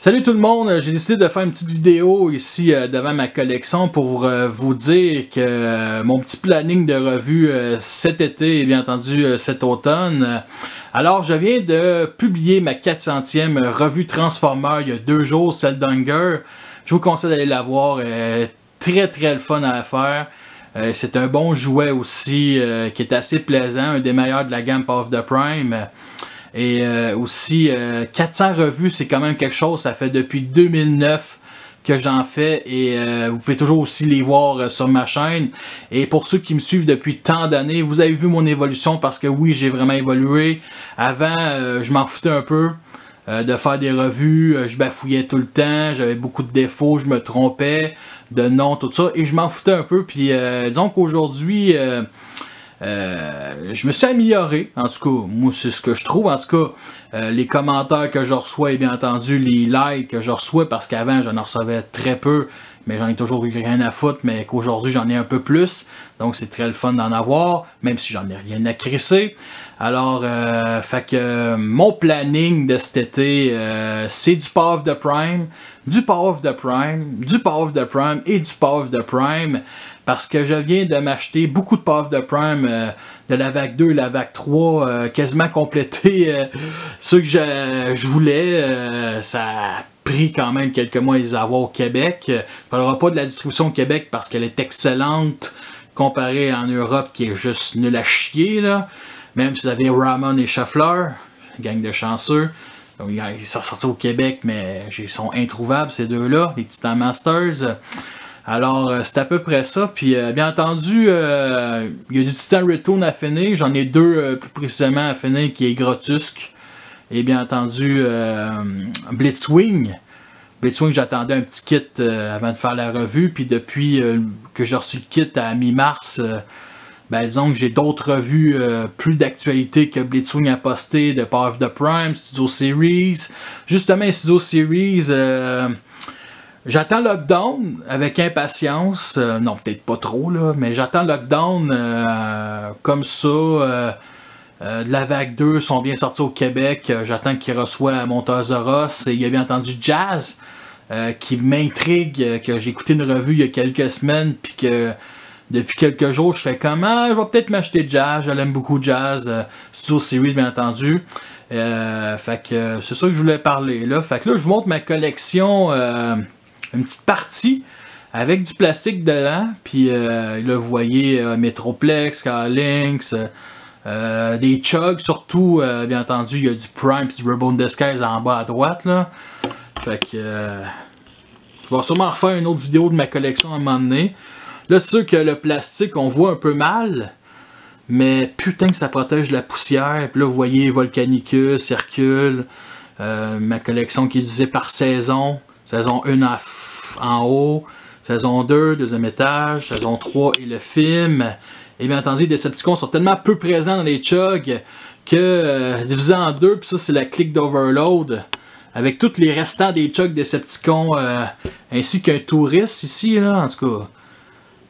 Salut tout le monde, j'ai décidé de faire une petite vidéo ici devant ma collection pour vous dire que mon petit planning de revue cet été et bien entendu cet automne. Alors je viens de publier ma 400e revue Transformers il y a 2 jours, celle d'Hunger. Je vous conseille d'aller la voir, très le fun à faire. C'est un bon jouet aussi qui est assez plaisant, un des meilleurs de la gamme Power of the Prime. Et aussi, 400 revues, c'est quand même quelque chose. Ça fait depuis 2009 que j'en fais. Et vous pouvez toujours aussi les voir sur ma chaîne. Et pour ceux qui me suivent depuis tant d'années, vous avez vu mon évolution parce que oui, j'ai vraiment évolué. Avant, je m'en foutais un peu de faire des revues. Je bafouillais tout le temps. J'avais beaucoup de défauts. Je me trompais de noms, tout ça. Et je m'en foutais un peu. Puis disons qu'aujourd'hui... je me suis amélioré, en tout cas, moi c'est ce que je trouve, en tout cas, les commentaires que je reçois et bien entendu les likes que je reçois, parce qu'avant j'en recevais très peu, mais j'en ai toujours eu rien à foutre, mais qu'aujourd'hui j'en ai un peu plus, donc c'est très le fun d'en avoir, même si j'en ai rien à crisser. Alors, fait que mon planning de cet été, c'est du Power of the Prime, du Power of the Prime, du Power of the Prime et du Power of the Prime, parce que je viens de m'acheter beaucoup de Power of the Prime de la vague 2 et la vague 3, quasiment complété ceux que je voulais. Ça a pris quand même quelques mois à les avoir au Québec. Je ne parlerai pas de la distribution au Québec parce qu'elle est excellente comparée en Europe qui est juste nulle à chier, là. Même si vous avez Ramon et Shuffler, gang de chanceux. Donc, ils sont sortis au Québec, mais ils sont introuvables ces deux-là, les Titan Masters. Alors, c'est à peu près ça. Puis, bien entendu, il y a du Titan Return à finir. J'en ai deux plus précisément à finir, qui est Grotesque. Et bien entendu, Blitzwing. Blitzwing, j'attendais un petit kit avant de faire la revue. Puis, depuis que j'ai reçu le kit à mi-mars, ben, disons que j'ai d'autres revues plus d'actualité que Blitzwing a posté de Power of the Prime, Studio Series. Justement, Studio Series... j'attends Lockdown avec impatience, non peut-être pas trop là, mais j'attends Lockdown comme ça, de la vague 2 sont bien sortis au Québec, j'attends qu'ils reçoivent Montoya-Ross, et il y a bien entendu Jazz qui m'intrigue, que j'ai écouté une revue il y a quelques semaines, puis que depuis quelques jours je fais comment, je vais peut-être m'acheter Jazz, je l'aime beaucoup Jazz, Studio Series bien entendu. Fait que c'est ça que je voulais parler là, fait que là je vous montre ma collection, une petite partie avec du plastique dedans, puis là vous voyez Metroplex, Skylinks, des chugs surtout, bien entendu il y a du Prime et du Reborn Disguise en bas à droite là. Fait que je vais sûrement refaire une autre vidéo de ma collection à un moment donné. Là c'est sûr que le plastique on voit un peu mal, mais putain que ça protège de la poussière. Puis là vous voyez Volcanicus, Hercule, ma collection qui est divisée par saison. Saison 1 en haut, saison 2, deuxième étage, saison 3 et le film. Et bien entendu, les Decepticons sont tellement peu présents dans les chugs que divisé en deux, puis ça c'est la clique d'Overload. Avec tous les restants des chugs Decepticons, ainsi qu'un touriste ici, là, en tout cas.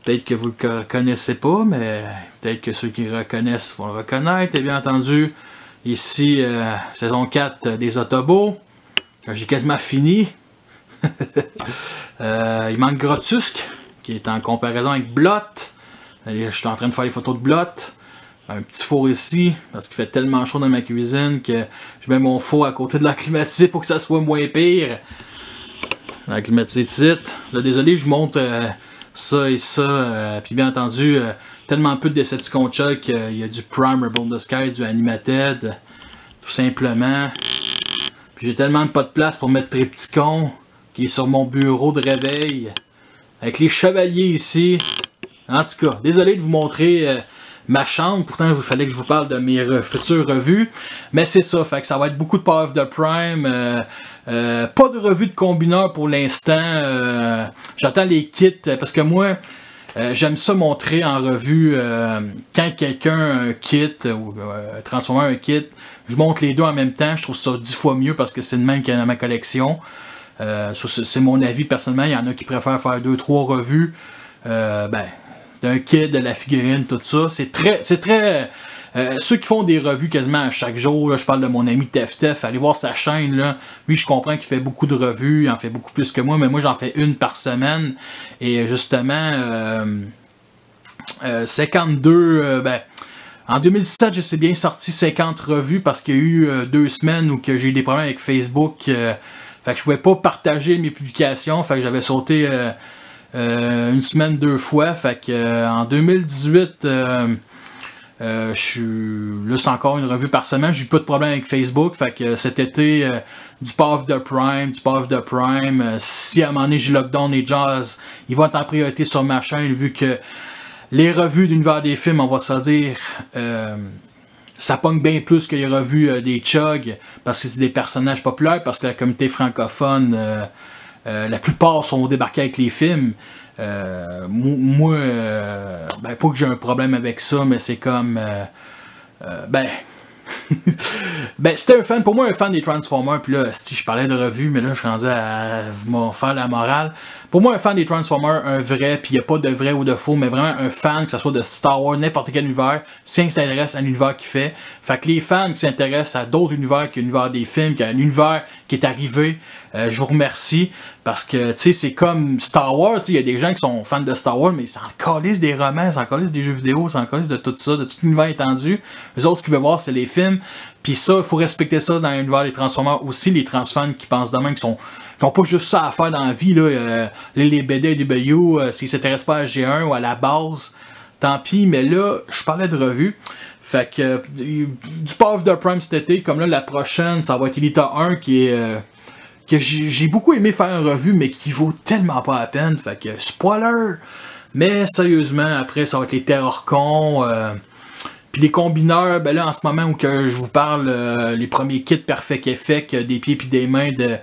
Peut-être que vous le connaissez pas, mais peut-être que ceux qui le reconnaissent vont le reconnaître. Et bien entendu, ici, saison 4 des Autobots. J'ai quasiment fini. Il manque Grotesque qui est en comparaison avec Blot. Je suis en train de faire les photos de Blot. Un petit four ici parce qu'il fait tellement chaud dans ma cuisine que je mets mon four à côté de la climatisée pour que ça soit moins pire. La climatisée de site. Là, désolé, je monte ça et ça. Puis bien entendu, tellement peu de Decepticon Chuck. Il y a du Prime, Reborn the Sky, du Animated. Tout simplement. Puis j'ai tellement pas de place pour mettre Triptychon qui est sur mon bureau de réveil, avec les chevaliers ici. En tout cas, désolé de vous montrer ma chambre, pourtant il fallait que je vous parle de mes futures revues, mais c'est ça, fait que ça va être beaucoup de Power of the Prime, pas de revue de combineur pour l'instant, j'attends les kits, parce que moi, j'aime ça montrer en revue, quand quelqu'un a un kit, ou transformer un kit, je montre les deux en même temps, je trouve ça 10 fois mieux, parce que c'est le même qu'il y a dans ma collection. C'est mon avis personnellement, il y en a qui préfèrent faire 2-3 revues d'un kit, de la figurine, tout ça. C'est très Ceux qui font des revues quasiment à chaque jour, là, je parle de mon ami Tef, allez voir sa chaîne, là. Lui, je comprends qu'il fait beaucoup de revues, il en fait beaucoup plus que moi, mais moi, j'en fais une par semaine. Et justement, 52, en 2017, je sais bien sorti 50 revues parce qu'il y a eu 2 semaines où j'ai eu des problèmes avec Facebook. Fait que je pouvais pas partager mes publications, fait que j'avais sauté une semaine 2 fois. Fait que en 2018, là c'est encore une revue par semaine. J'ai eu pas de problème avec Facebook. Fait que cet été, du Power of the Prime. Si à un moment donné j'ai lockdown et jazz, ils vont être en priorité sur ma chaîne vu que les revues d'univers des films, on va se dire, ça pogne bien plus que les revues des Chug, parce que c'est des personnages populaires, parce que la communauté francophone, la plupart sont débarqués avec les films. Moi, pas que j'ai un problème avec ça, mais c'est comme, c'était un fan, pour moi un fan des Transformers, puis là, si je parlais de revues, mais là je suis rendu à me faire la morale. Pour moi, un fan des Transformers, un vrai, puis il n'y a pas de vrai ou de faux, mais vraiment un fan, que ce soit de Star Wars, n'importe quel univers, si s'intéresse à l'univers qu'il fait. Fait que les fans qui s'intéressent à d'autres univers que l'univers des films, qu'à un univers qui est arrivé, je vous remercie, parce que, tu sais, c'est comme Star Wars, il y a des gens qui sont fans de Star Wars, mais ils s'en calissent des romans, ils s'en calissent des jeux vidéo, ils s'en calissent de tout ça, de tout l'univers étendu. Les autres, ce qu'ils veulent voir, c'est les films. Puis ça, il faut respecter ça dans l'univers des Transformers aussi, les transfans qui pensent de même, qui n'ont pas juste ça à faire dans la vie, là, les BDW, s'ils s'intéressent pas à G1 ou à la base, tant pis, mais là, je parlais de revue. Fait que du Power of the Prime cet été, comme là, la prochaine, ça va être Elita 1 qui est... que j'ai beaucoup aimé faire une revue, mais qui vaut tellement pas la peine. Fait que, spoiler! Mais sérieusement, après, ça va être les Terrorcons. Puis les combineurs, ben là, en ce moment où que je vous parle, les premiers kits Perfect Effect, des pieds et des mains de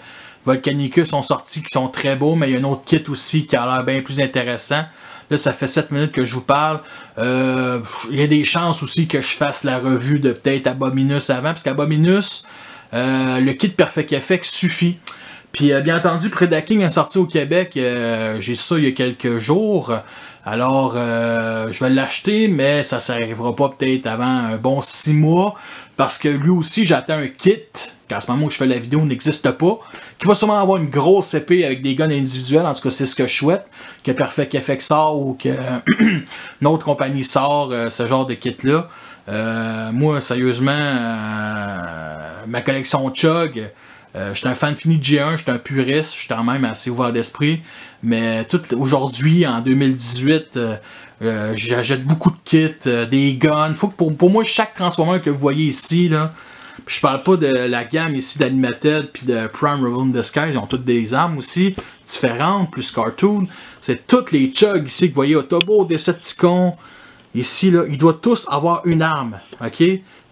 Volcanicus sont sortis, qui sont très beaux, mais il y a un autre kit aussi qui a l'air bien plus intéressant. Là, ça fait 7 minutes que je vous parle. Il y a des chances aussi que je fasse la revue de peut-être Abominus avant, parce qu'Abominus, le kit Perfect Effect suffit. Puis bien entendu, Predaking est sorti au Québec, j'ai ça il y a quelques jours. Alors, je vais l'acheter, mais ça n'arrivera pas peut-être avant un bon 6 mois, parce que lui aussi, j'attends un kit, qu'à ce moment où je fais la vidéo n'existe pas, qui va sûrement avoir une grosse épée avec des guns individuels, en tout cas c'est ce que je souhaite, que Perfect Effect sort ou que une autre compagnie sort ce genre de kit-là. Moi, sérieusement, ma collection Chug, je suis un fan fini de G1, je suis un puriste, je suis quand même assez ouvert d'esprit, mais aujourd'hui, en 2018, j'achète beaucoup de kits, des guns. Faut que pour moi, chaque Transformer que vous voyez ici, là, je parle pas de la gamme ici d'Animated puis de Prime Rebel in the Sky, ils ont toutes des armes aussi, différentes, plus cartoon. C'est toutes les Chug ici que vous voyez, Autobot, Decepticon, ici, là, ils doivent tous avoir une arme, ok?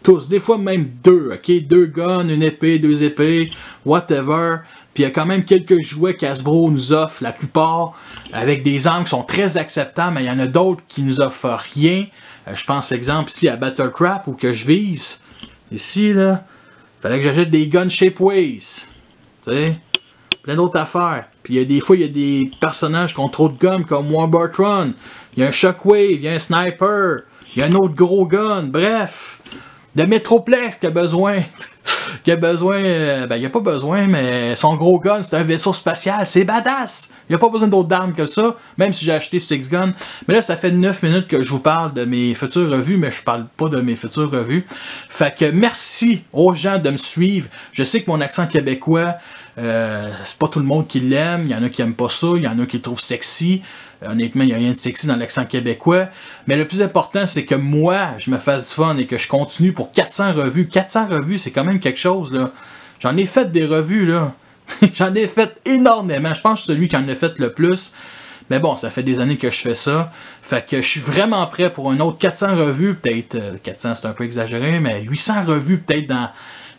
Tous, des fois même deux, ok? 2 guns, une épée, 2 épées, whatever. Puis il y a quand même quelques jouets qu'Hasbro nous offre, la plupart, avec des armes qui sont très acceptables, mais il y en a d'autres qui nous offrent rien. Je pense, exemple, ici à Battlecraft, où que je vise. Ici, là, fallait que j'achète des guns Shapeways. Tu sais? Plein d'autres affaires. Puis des fois, il y a des personnages qui ont trop de guns, comme Warbartron. Il y a un Shockwave, il y a un Sniper, il y a un autre gros gun, bref. De Metroplex qui a besoin, il n'y a pas besoin, mais son gros gun, c'est un vaisseau spatial, c'est badass! Il n'y a pas besoin d'autres armes que ça, même si j'ai acheté 6 guns. Mais là, ça fait 9 minutes que je vous parle de mes futures revues, mais je parle pas de mes futures revues. Fait que merci aux gens de me suivre. Je sais que mon accent québécois, c'est pas tout le monde qui l'aime, il y en a qui aiment pas ça, il y en a qui le trouvent sexy. Honnêtement, il n'y a rien de sexy dans l'accent québécois. Mais le plus important, c'est que moi, je me fasse du fun et que je continue pour 400 revues. 400 revues, c'est quand même quelque chose, là. J'en ai fait des revues, là. J'en ai fait énormément. Je pense que je suis celui qui en a fait le plus. Mais bon, ça fait des années que je fais ça. Fait que je suis vraiment prêt pour un autre 400 revues. Peut-être, 400 c'est un peu exagéré, mais 800 revues peut-être dans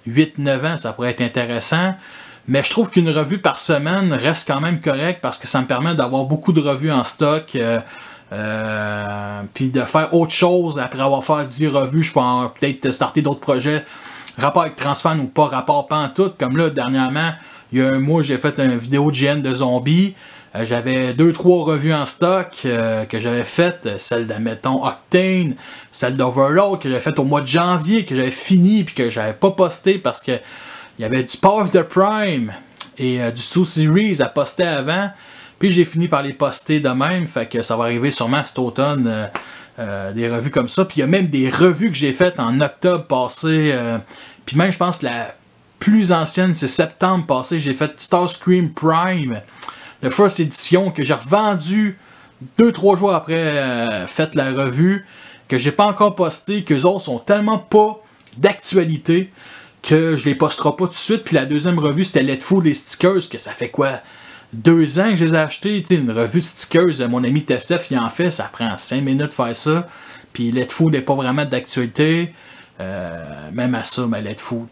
8-9 ans, ça pourrait être intéressant. Mais je trouve qu'une revue par semaine reste quand même correct parce que ça me permet d'avoir beaucoup de revues en stock. Puis de faire autre chose après avoir fait 10 revues. Je peux peut-être starter d'autres projets. Rapport avec Transfan ou pas, rapport pas en tout. Comme là, dernièrement, il y a un mois, j'ai fait une vidéo de GN de zombies. J'avais 2-3 revues en stock que j'avais faites, celle d'admettons Octane, celle d'Overload que j'avais faite au mois de janvier, que j'avais fini puis que j'avais pas posté parce que il y avait du Power of the Prime et du Stu Series à poster avant. Puis j'ai fini par les poster de même, fait que ça va arriver sûrement cet automne, des revues comme ça. Puis il y a même des revues que j'ai faites en octobre passé, puis même je pense la plus ancienne c'est septembre passé, j'ai fait Starscream Prime, de First Edition, que j'ai revendu 2-3 jours après fait la revue, que j'ai pas encore posté, que les autres sont tellement pas d'actualité que je les posterai pas tout de suite. Puis la deuxième revue c'était Let Food les stickers, que ça fait quoi 2 ans que je les ai achetés, tu sais, une revue de stickers, mon ami Tef il en fait, ça prend 5 minutes de faire ça. Puis Let Food n'est pas vraiment d'actualité. Même à ça, Let Food,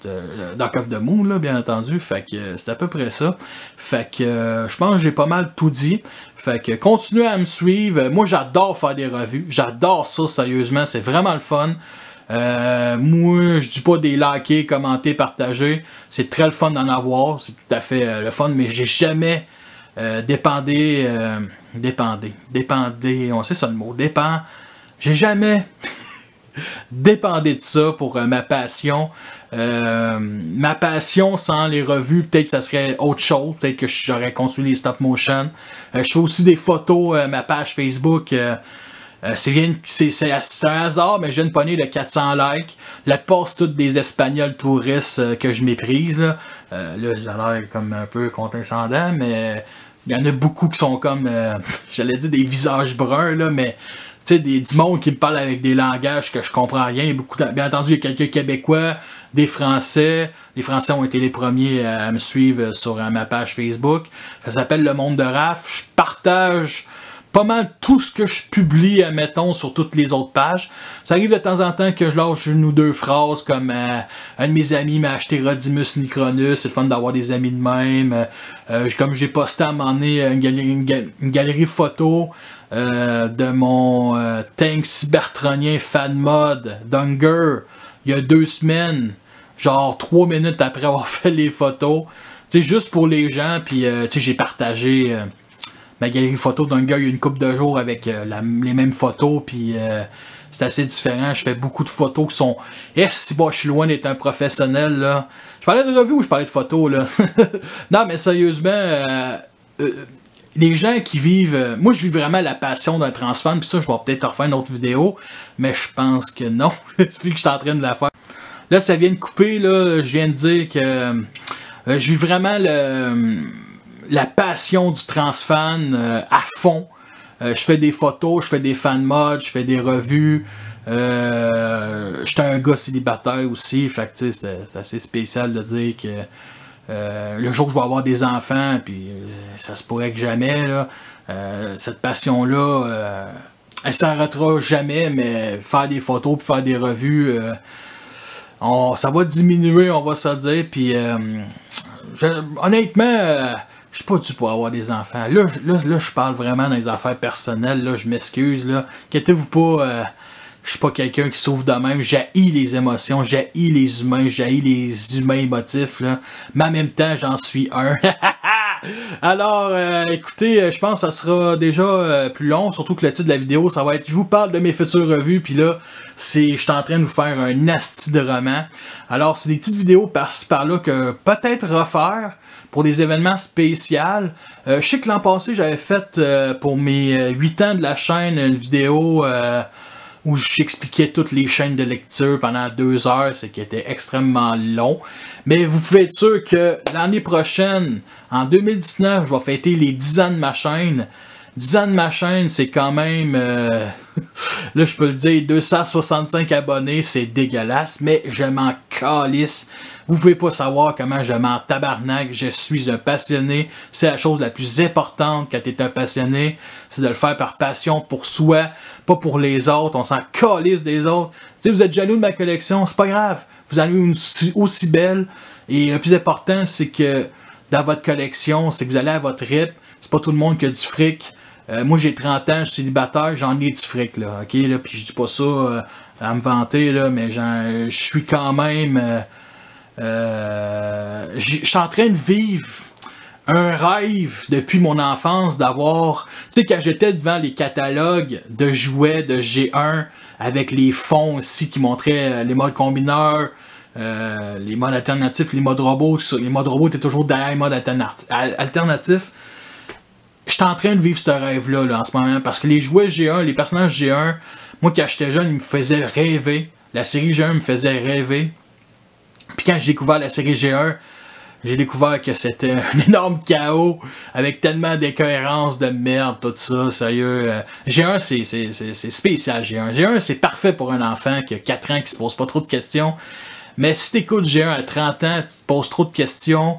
Dark of the Moon, là, bien entendu. Fait que c'est à peu près ça. Fait que je pense que j'ai pas mal tout dit. Fait que continuez à me suivre. Moi, j'adore faire des revues. J'adore ça, sérieusement. C'est vraiment le fun. Moi, je dis pas des likes, commenter, partager. C'est très le fun d'en avoir. C'est tout à fait le fun. Mais j'ai jamais dépendé, on sait ça le mot. J'ai jamais dépendé de ça pour ma passion. Ma passion sans les revues, peut-être que ça serait autre chose. Peut-être que j'aurais continué les stop motion. Je fais aussi des photos, ma page Facebook. C'est un hasard, mais je viens de pogner le 400 likes. La plupart, c'est tous des Espagnols touristes que je méprise. Là, j'ai l'air comme un peu condescendant, mais il y en a beaucoup qui sont comme, j'allais dire des visages bruns, là, mais tu sais, du monde qui me parle avec des langages que je comprends rien. Bien entendu, il y a quelques Québécois, des Français. Les Français ont été les premiers à me suivre sur ma page Facebook. Ça s'appelle Le Monde de Raph. Je partage pas mal tout ce que je publie, admettons, sur toutes les autres pages. Ça arrive de temps en temps que je lâche une ou deux phrases comme un de mes amis m'a acheté Rodimus Nicronus, c'est le fun d'avoir des amis de même. Comme j'ai posté à un moment donné une galerie photo de mon tank cybertronien fan mode d'Hunger il y a 2 semaines, genre 3 minutes après avoir fait les photos. Tu sais, juste pour les gens, puis tu sais, j'ai partagé ma galerie photo d'Hunger il y a une couple de jours avec les mêmes photos, puis c'est assez différent. Je fais beaucoup de photos qui sont... si bon, je suis loin d'être un professionnel, là. Je parlais de revue ou je parlais de photos, là? Non, mais sérieusement, les gens qui vivent... moi, je vis vraiment la passion d'un transfan, puis ça, je vais peut-être refaire une autre vidéo, mais je pense que non, vu que je suis en train de la faire. Là, ça vient de couper, là, je viens de dire que je vis vraiment la passion du transfan à fond. Je fais des photos, je fais des fan mods, je fais des revues. J'étais un gars célibataire aussi, fait que c'est assez spécial de dire que le jour où je vais avoir des enfants, puis ça se pourrait que jamais, là, cette passion-là, elle s'arrêtera jamais, mais faire des photos puis faire des revues, ça va diminuer, on va se dire, puis honnêtement, je suis pas dû pour avoir des enfants. Là, je parle vraiment dans les affaires personnelles, là, je m'excuse, là, inquiétez-vous pas, je suis pas quelqu'un qui souffre de même, j'haïs les émotions, j'haïs les humains, j'haïs les humains émotifs, là. Mais en même temps, j'en suis un. Alors, écoutez, je pense que ça sera déjà plus long, surtout que le titre de la vidéo, ça va être « Je vous parle de mes futures revues », puis là, je suis en train de vous faire un asti de roman. Alors, c'est des petites vidéos par-ci par-là que peut-être refaire pour des événements spéciaux. Je sais que l'an passé, j'avais fait pour mes 8 ans de la chaîne une vidéo où j'expliquais toutes les chaînes de lecture pendant 2 heures, ce qui était extrêmement long. Mais vous pouvez être sûr que l'année prochaine, en 2019, je vais fêter les 10 ans de ma chaîne. 10 ans de ma chaîne, c'est quand même, là je peux le dire, 265 abonnés, c'est dégueulasse, mais je m'en calisse. Vous pouvez pas savoir comment je m'en tabarnak, je suis un passionné, c'est la chose la plus importante quand tu es un passionné, c'est de le faire par passion pour soi, pas pour les autres, on s'en calisse des autres. Tu sais, vous êtes jaloux de ma collection, c'est pas grave, vous en avez une aussi belle, et le plus important, c'est que dans votre collection, c'est que vous allez à votre rythme, c'est pas tout le monde qui a du fric. Moi j'ai 30 ans, je suis célibataire, j'en ai du fric, là, ok, là, puis je dis pas ça à me vanter, là, mais je suis quand même... je suis en train de vivre un rêve depuis mon enfance d'avoir... Tu sais, quand j'étais devant les catalogues de jouets de G1, avec les fonds aussi qui montraient les modes combineurs, les modes alternatifs, les modes robots. Les modes robots étaient toujours derrière les modes alternatifs. J'étais en train de vivre ce rêve-là là, en ce moment, parce que les jouets G1, les personnages G1, moi quand j'étais jeune, ils me faisaient rêver. La série G1 me faisait rêver. Puis quand j'ai découvert la série G1, j'ai découvert que c'était un énorme chaos, avec tellement d'incohérences, de merde, tout ça, sérieux. G1, c'est spécial, G1. G1, c'est parfait pour un enfant qui a 4 ans, qui se pose pas trop de questions. Mais si t'écoutes G1 à 30 ans, tu te poses trop de questions,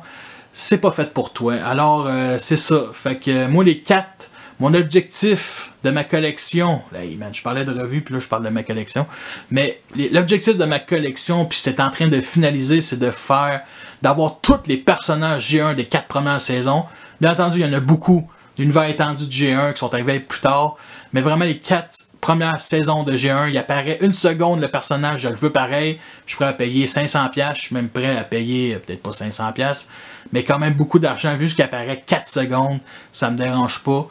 c'est pas fait pour toi. Alors, c'est ça. Fait que moi, les 4, mon objectif de ma collection, là, man, je parlais de revue, puis là, je parle de ma collection. Mais l'objectif de ma collection, puis c'était en train de finaliser, c'est d'avoir tous les personnages G1 des 4 premières saisons. Bien entendu, il y en a beaucoup d'univers étendu de G1 qui sont arrivés plus tard. Mais vraiment, les 4 premières saisons de G1, il apparaît une seconde le personnage, je le veux pareil. Je suis prêt à payer 500$, je suis même prêt à payer, peut-être pas 500$, mais quand même beaucoup d'argent, vu qu'il apparaît 4 secondes, ça me dérange pas.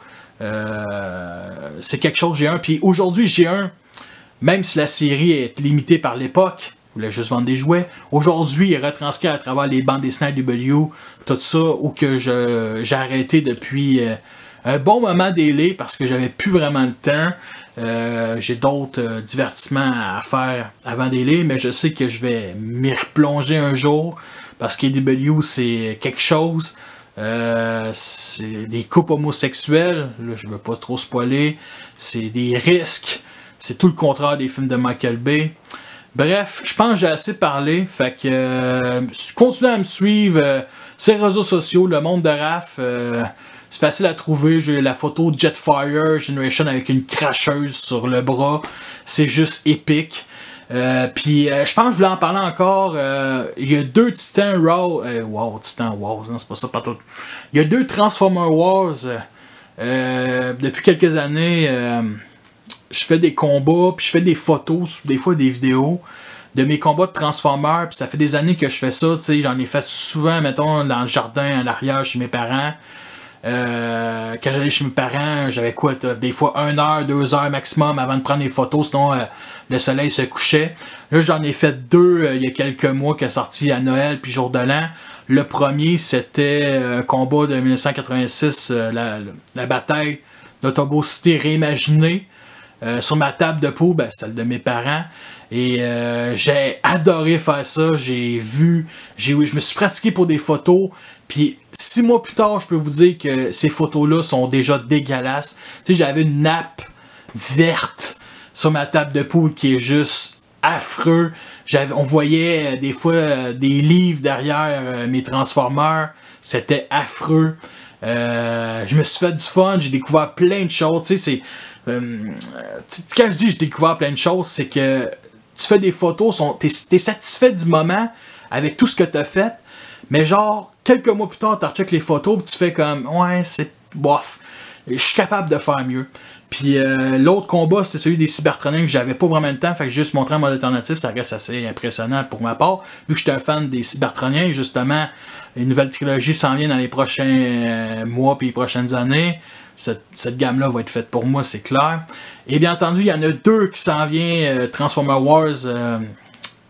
C'est quelque chose G1. Puis aujourd'hui, G1, même si la série est limitée par l'époque, voulait juste vendre des jouets. Aujourd'hui, il est retranscrit à travers les bandes dessinées W, tout ça, ou que j'ai arrêté depuis un bon moment délai parce que j'avais plus vraiment le temps. J'ai d'autres divertissements à faire avant délai, mais je sais que je vais m'y replonger un jour parce que W, c'est quelque chose. C'est des couples homosexuels, là je veux pas trop spoiler, c'est des risques, c'est tout le contraire des films de Michael Bay. Bref, je pense que j'ai assez parlé, fait que continuez à me suivre sur les réseaux sociaux, le monde de Raph, c'est facile à trouver, j'ai la photo Jetfire Generation avec une cracheuse sur le bras, c'est juste épique. Puis je pense que je voulais en parler encore. Il y a 2 Titans Raw. Titan Wars, non, c'est pas ça, pas tout. Il y a 2 Transformer Wars. Depuis quelques années, je fais des combats, puis je fais des photos, des fois des vidéos de mes combats de Transformers. Puis ça fait des années que je fais ça. Tu sais, j'en ai fait souvent, mettons, dans le jardin, à l'arrière, chez mes parents. Quand j'allais chez mes parents, j'avais quoi, des fois 1 heure, 2 heures maximum avant de prendre les photos, sinon le soleil se couchait. Là, j'en ai fait 2 il y a quelques mois qui est sorti à Noël puis jour de l'an. Le premier, c'était un combat de 1986, la bataille d'Autobo City réimaginée sur ma table de peau, celle de mes parents. Et j'ai adoré faire ça. Je me suis pratiqué pour des photos. Puis 6 mois plus tard, je peux vous dire que ces photos-là sont déjà dégueulasses. Tu sais, j'avais une nappe verte sur ma table de poule qui est juste affreux. On voyait des fois des livres derrière mes Transformers. C'était affreux. Je me suis fait du fun. J'ai découvert plein de choses. Tu sais, quand je dis j'ai découvert plein de choses, c'est que tu fais des photos, t'es satisfait du moment avec tout ce que t'as fait. Mais genre, quelques mois plus tard, tu recheckes les photos et tu fais comme, ouais, c'est bof. Je suis capable de faire mieux. Puis l'autre combat, c'était celui des Cybertroniens que j'avais pas vraiment le temps, fait que juste montrer un mode alternatif, ça reste assez impressionnant pour ma part. Vu que j'étais un fan des Cybertroniens, justement, une nouvelle trilogie s'en vient dans les prochains mois puis les prochaines années. Cette gamme-là va être faite pour moi, c'est clair. Et bien entendu, il y en a 2 qui s'en viennent, Transformer Wars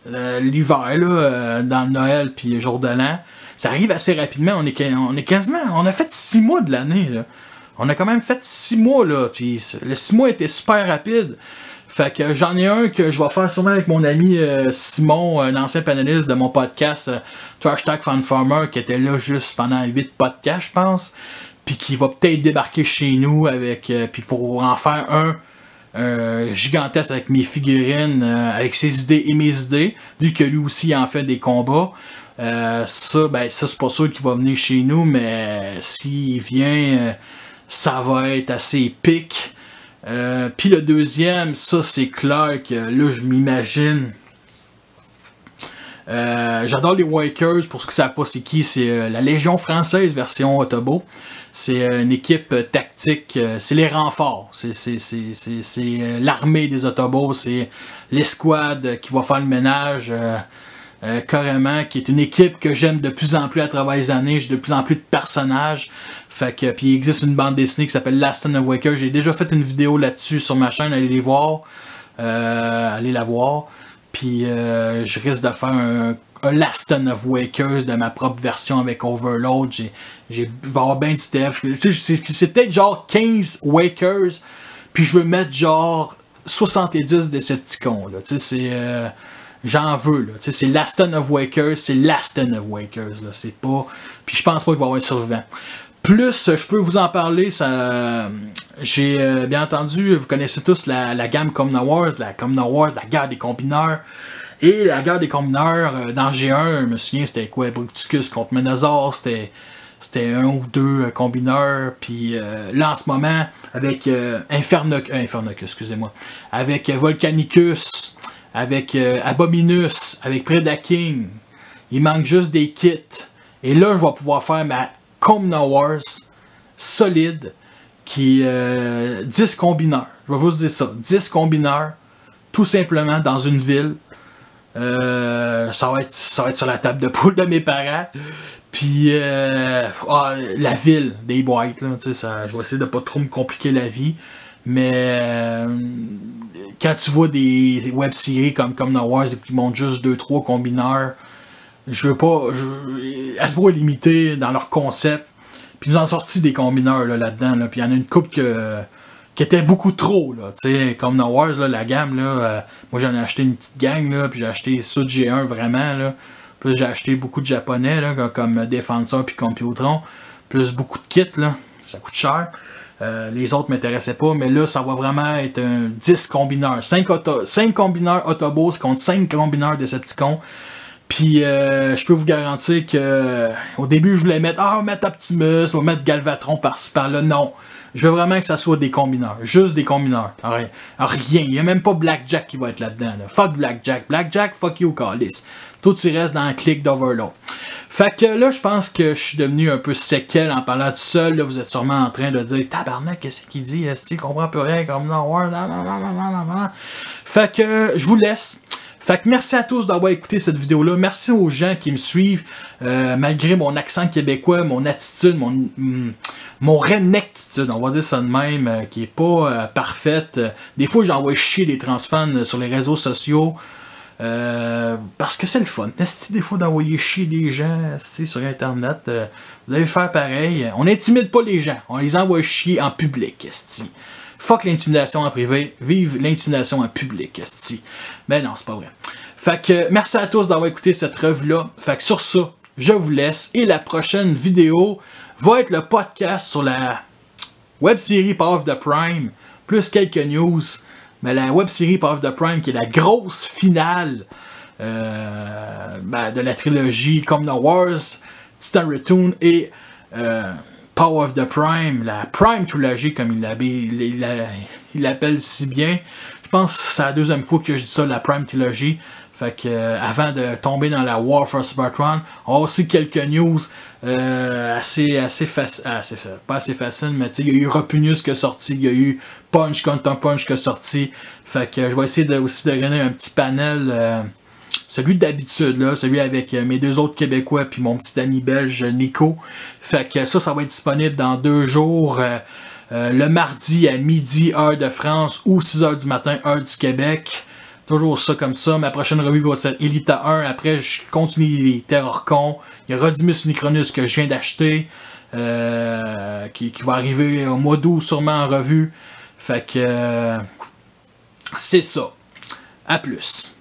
l'hiver, là, dans le Noël puis le jour de l'an. Ça arrive assez rapidement, on a fait 6 mois de l'année, là. On a quand même fait 6 mois, là, puis le 6 mois était super rapide. Fait que j'en ai un que je vais faire sûrement avec mon ami Simon, un ancien panéliste de mon podcast Trash Talk Fan Farmer, qui était là juste pendant 8 podcasts, je pense. Puis qui va peut-être débarquer chez nous avec puis pour en faire un gigantesque avec mes figurines, avec ses idées et mes idées, vu que lui aussi il en fait des combats. Ça c'est pas sûr qu'il va venir chez nous, mais s'il vient, ça va être assez épique. Puis le deuxième, ça c'est clair que là je m'imagine. J'adore les Wakers, pour ceux qui ne savent pas c'est qui, c'est la Légion française version Autobo. C'est une équipe tactique, c'est les renforts, c'est l'armée des Autobots, c'est l'escouade qui va faire le ménage. carrément, qui est une équipe que j'aime de plus en plus à travers les années. J'ai de plus en plus de personnages. Fait que, puis il existe une bande dessinée qui s'appelle Last Son of Wakers. J'ai déjà fait une vidéo là-dessus sur ma chaîne, allez les voir. Allez la voir. Puis je risque de faire un Last Son of Wakers de ma propre version avec Overload. Il va y avoir bien du stuff. C'est peut-être genre 15 Wakers. Puis je veux mettre genre 70 Decepticons. Tu sais, c'est... j'en veux, là. Tu sais, c'est Last Son of Wakers, c'est Last Son of Wakers, là. C'est pas... Puis je pense pas qu'il va y avoir un survivant. Plus, je peux vous en parler, ça... J'ai, bien entendu, vous connaissez tous la gamme Comna Wars, la guerre des combineurs. Et la guerre des combineurs, dans G1, je me souviens, c'était quoi, Bruticus contre Menazor, c'était un ou deux combineurs. Puis là, en ce moment, avec Infernocus, excusez-moi, avec Volcanicus, avec Abominus, avec Predaking, il manque juste des kits. Et là, je vais pouvoir faire ma Comna Wars solide, qui 10 combineurs. Je vais vous dire ça, 10 combineurs, tout simplement dans une ville. Ça va être sur la table de poule de mes parents. Puis la ville des boîtes, là, je vais essayer de pas trop me compliquer la vie. Mais quand tu vois des web-séries comme Comna Wars et qui montrent juste 2-3 combineurs, je veux pas. Elles se voient limitées dans leur concept. Puis ils nous ont sorti des combineurs là-dedans. Là, puis il y en a une couple qui était beaucoup trop. Tu sais, Comna Wars, là, la gamme, là, moi j'en ai acheté une petite gang, là, puis j'ai acheté ceux de G1 vraiment. Là. Plus j'ai acheté beaucoup de japonais, là, comme Defensor puis Computron. Plus beaucoup de kits, là. Ça coûte cher. Les autres m'intéressaient pas, mais là, ça va vraiment être un 10 combineurs. 5 combineurs Autobots contre 5 combineurs Decepticons. Puis, je peux vous garantir que au début, je voulais mettre Optimus, on va mettre Galvatron par-ci, par-là. Non. Je veux vraiment que ça soit des combineurs. Juste des combineurs. Rien. Il n'y a même pas Blackjack qui va être là-dedans. Là. Fuck Blackjack. Blackjack, fuck you, Callis. Tout tu restes dans le clic d'Overload. Fait que là, je pense que je suis devenu un peu séquel en parlant tout seul. Là, vous êtes sûrement en train de dire tabarnak, qu'est-ce qu'il dit? Est-ce qu'il comprend plus rien comme non, Fait que je vous laisse. Fait que merci à tous d'avoir écouté cette vidéo-là. Merci aux gens qui me suivent. Malgré mon accent québécois, mon attitude, mon redneck-attitude, on va dire ça de même, qui est pas parfaite. Des fois, j'envoie chier des transfans sur les réseaux sociaux. Parce que c'est le fun. Testez des fois d'envoyer chier des gens sur Internet. Vous allez faire pareil. On n'intimide pas les gens. On les envoie chier en public. Fuck l'intimidation en privé. Vive l'intimidation en public. Mais non, c'est pas vrai. Fait que merci à tous d'avoir écouté cette revue-là. Fait que sur ça, je vous laisse. Et la prochaine vidéo va être le podcast sur la web-série Power of the Prime. Plus quelques news. Mais la web-série Power of the Prime, qui est la grosse finale de la trilogie Comna Wars, Titan Return et Power of the Prime, la Prime Trilogy, comme il l'appelle si bien. Je pense que c'est la deuxième fois que je dis ça, la Prime Trilogy. Fait que avant de tomber dans la War for Cybertron, on a aussi quelques news assez faciles, pas assez faciles, mais il y a eu Repunius qui est sorti, il y a eu Punch contre Punch qui est sorti. Fait que je vais essayer aussi de donner un petit panel, celui d'habitude, là, celui avec mes deux autres Québécois puis mon petit ami belge Nico. Fait que ça va être disponible dans 2 jours. Le mardi à midi, heure de France, ou 6h du matin, heure du Québec. Toujours ça comme ça. Ma prochaine revue va être Elita 1. Après, je continue les Terrorcons. Il y a Rodimus Unicronus que je viens d'acheter. Qui va arriver au mois d'août sûrement en revue. Fait que c'est ça. À plus.